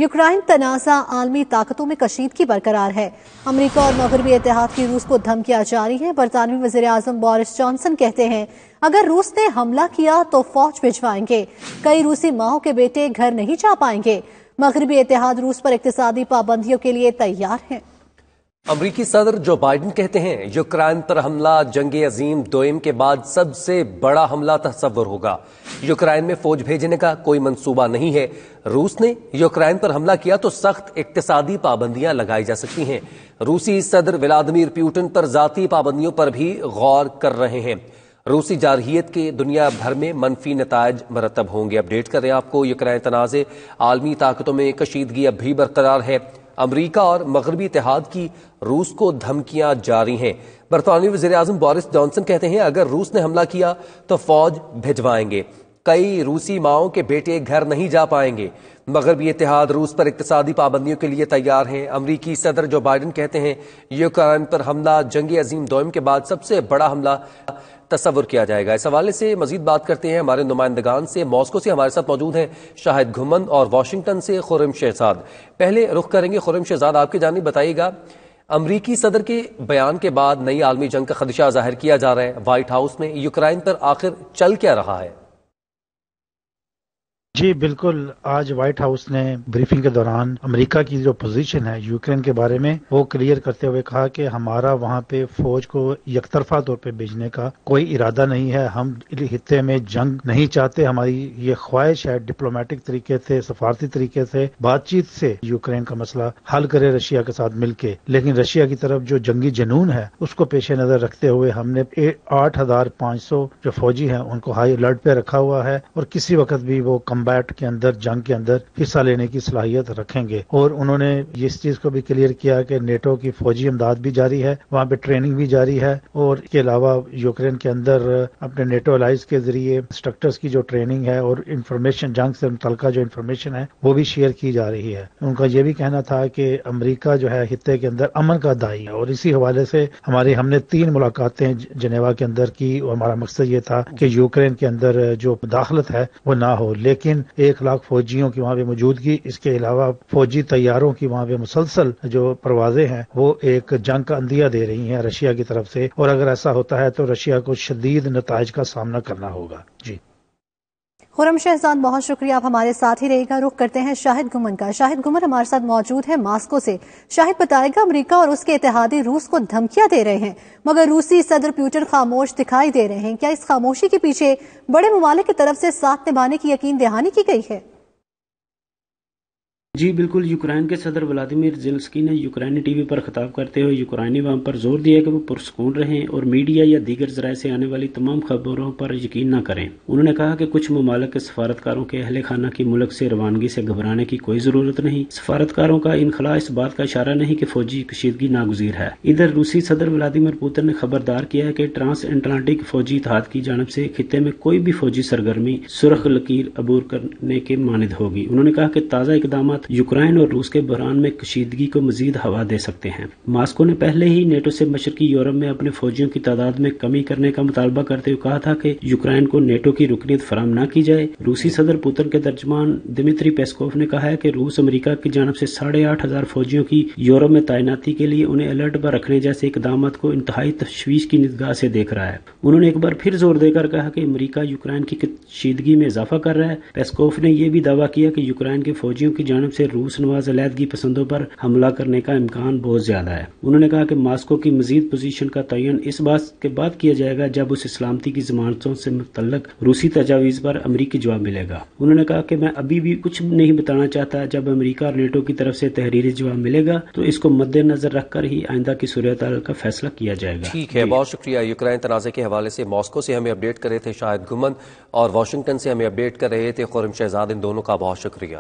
Ukraine تنازع عالمی طاقتوں میں کشیدگی برقرار ہے۔ امریکہ اور مغربی اتحاد کی روس کو دھمکیاں جاری ہیں۔ برطانوی وزیر اعظم بورس جانسن کہتے ہیں اگر روس نے حملہ کیا تو فوج بھجوائیں گے۔ کئی روسی ماؤں کے بیٹے گھر نہیں جا پائیں گے۔ مغربی اتحاد روس پر اقتصادی پابندیوں کے لیے تیار ہے۔ امریکی صدر جو بائیڈن کہتے ہیں یوکرائن پر حملہ جنگ عظیم دوئم کے بعد سب سے بڑا حملہ تصور ہوگا۔ یوکرائن میں فوج بھیجنے کا کوئی منصوبہ نہیں ہے۔ روس نے یوکرائن پر حملہ کیا تو سخت اقتصادی پابندیاں لگائی جا سکتی ہیں۔ روسی صدر ولادیمیر پوٹن پر ذاتی پابندیوں پر بھی غور کر رہے ہیں۔ روسی جارحیت کے دنیا بھر میں منفی نتائج مرتب ہوں گے۔ اپڈیٹ کر رہے ہیں آپ کو، یوکرائن تنازع عالمی طاقتوں میں کشیدگی اب بھی برقرار ہے۔ امریکہ اور مغربی اتحاد کی روس کو دھمکیاں جاری ہیں۔ برطانوی وزیر اعظم بورس جانسن کہتے ہیں اگر روس نے حملہ کیا تو فوج بھجوائیں گے۔ کئی روسی ماؤں کے بیٹے گھر نہیں جا پائیں گے۔ مغربی اتحاد روس پر اقتصادی پابندیوں کے لیے تیار ہیں۔ امریکی صدر جو بائیڈن کہتے ہیں یوکرائن پر حملہ جنگ عظیم دوئم کے بعد سب سے بڑا حملہ تصور کیا جائے گا۔ اس حوالے سے مزید بات کرتے ہیں ہمارے نمائندگان سے۔ ماسکو سے ہمارے ساتھ موجود ہیں شاہد گھمن اور واشنگٹن سے خرم شہزاد۔ پہلے رخ کریں گے خرم شہزاد، آپ کی جانب بتائیے گا، امریکی صدر کے بیان کے بعد نئی عالمی جنگ کا خدشہ ظاہر کیا جا رہا ہے وائٹ ہاؤس میں، یوکرائن پر آخر چل کیا رہا ہے؟ جی بالکل، آج وائٹ ہاؤس نے بریفنگ کے دوران امریکہ کی جو پوزیشن ہے یوکرین کے بارے میں وہ کلیئر کرتے ہوئے کہا کہ ہمارا وہاں پہ فوج کو یک طرفہ طور پہ بھیجنے کا کوئی ارادہ نہیں ہے۔ ہم خطے میں جنگ نہیں چاہتے۔ ہماری یہ خواہش ہے ڈپلومیٹک طریقے سے، سفارتی طریقے سے بات چیت سے یوکرین کا مسئلہ حل کرے رشیا کے ساتھ مل کے، لیکن رشیا کی طرف جو جنگی جنون ہے اس کو پیش نظر رکھتے ہوئے ہم نے 8500 جو فوجی ہیں ان کو ہائی الرٹ پہ رکھا ہوا ہے اور کسی وقت بھی وہ کمبیٹ کے اندر، جنگ کے اندر حصہ لینے کی صلاحیت رکھیں گے۔ اور انہوں نے اس چیز کو بھی کلیئر کیا کہ نیٹو کی فوجی امداد بھی جاری ہے، وہاں پہ ٹریننگ بھی جاری ہے، اور اس کے علاوہ یوکرین کے اندر اپنے نیٹو الائز کے ذریعے انسٹرکٹرز کی جو ٹریننگ ہے اور انفارمیشن، جنگ سے متعلقہ جو انفارمیشن ہے وہ بھی شیئر کی جا رہی ہے۔ ان کا یہ بھی کہنا تھا کہ امریکہ جو ہے خطے کے اندر امن کا داعی ہے، اور اسی حوالے سے ہم نے 3 ملاقاتیں جنیوا کے اندر کی، اور ہمارا مقصد یہ تھا کہ یوکرین کے اندر جو مداخلت ہے وہ نہ ہو، لیکن 1 لاکھ فوجیوں کی وہاں پہ موجودگی، اس کے علاوہ فوجی طیاروں کی وہاں پہ مسلسل جو پروازیں ہیں وہ ایک جنگ کا اندیہ دے رہی ہیں رشیا کی طرف سے، اور اگر ایسا ہوتا ہے تو رشیا کو شدید نتائج کا سامنا کرنا ہوگا۔ جی خرم شہزاد، بہت شکریہ، آپ ہمارے ساتھ ہی رہے گا۔ رخ کرتے ہیں شاہد گھمن کا۔ شاہد گھمن ہمارے ساتھ موجود ہے ماسکو سے۔ شاہد بتائے گا، امریکہ اور اس کے اتحادی روس کو دھمکیاں دے رہے ہیں مگر روسی صدر پوٹن خاموش دکھائی دے رہے ہیں، کیا اس خاموشی کے پیچھے بڑے ممالک کی طرف سے ساتھ نبھانے کی یقین دہانی کی گئی ہے؟ جی بالکل، یوکرائن کے صدر ولادیمیر زیلنسکی نے یوکرائنی ٹی وی پر خطاب کرتے ہوئے یوکرائنی عوام پر زور دیا کہ وہ پرسکون رہیں اور میڈیا یا دیگر ذرائع سے آنے والی تمام خبروں پر یقین نہ کریں۔ انہوں نے کہا کہ کچھ ممالک کے سفارتکاروں کے اہل خانہ کی ملک سے روانگی سے گھبرانے کی کوئی ضرورت نہیں۔ سفارتکاروں کا انخلاء اس بات کا اشارہ نہیں کہ فوجی کشیدگی ناگزیر ہے۔ ادھر روسی صدر ولادیمیر پوتن نے خبردار کیا ہے کہ ٹرانس اٹلانٹک فوجی اتحاد کی جانب سے خطے میں کوئی بھی فوجی سرگرمی سرخ لکیر عبور کرنے کے مانند ہوگی۔ انہوں نے کہا کہ تازہ اقدامات یوکرائن اور روس کے بحران میں کشیدگی کو مزید ہوا دے سکتے ہیں۔ ماسکو نے پہلے ہی نیٹو سے مشرقی یورپ میں اپنے فوجیوں کی تعداد میں کمی کرنے کا مطالبہ کرتے ہوئے کہا تھا کہ یوکرائن کو نیٹو کی رکنیت فراہم نہ کی جائے۔ روسی صدر پوتن کے ترجمان دمیتری پیسکوف نے کہا ہے کہ روس امریکہ کی جانب سے 8,500 فوجیوں کی یورپ میں تعیناتی کے لیے انہیں الرٹ پر رکھنے جیسے اقدامات کو انتہائی تشویش کی نگاہ سے دیکھ رہا ہے۔ انہوں نے ایک بار پھر زور دے کر کہا کہ امریکہ یوکرائن کی کشیدگی میں اضافہ کر رہا ہے۔ پیسکوف نے یہ بھی دعویٰ کیا کہ یوکرائن کے فوجیوں کی جانب سے روس نواز علیحدگی پسندوں پر حملہ کرنے کا امکان بہت زیادہ ہے۔ انہوں نے کہا کہ ماسکو کی مزید پوزیشن کا تعین اس بات کے بعد کیا جائے گا جب اسے سلامتی کی ضمانتوں سے متعلق روسی تجاویز پر امریکی جواب ملے گا۔ انہوں نے کہا کہ میں ابھی بھی کچھ نہیں بتانا چاہتا، جب امریکہ اور نیٹو کی طرف سے تحریری جواب ملے گا تو اس کو مد نظر رکھ کر ہی آئندہ کی صورتحال کا فیصلہ کیا جائے گا۔ ٹھیک ہے، بہت شکریہ۔ یوکرائن تنازع کے حوالے سے ماسکو سے ہمیں اپڈیٹ کر رہے تھے شاہد گھمن، اور واشنگٹن سے ہمیں اپڈیٹ کر رہے تھے خرم شہزاد۔ ان دونوں کا بہت شکریہ۔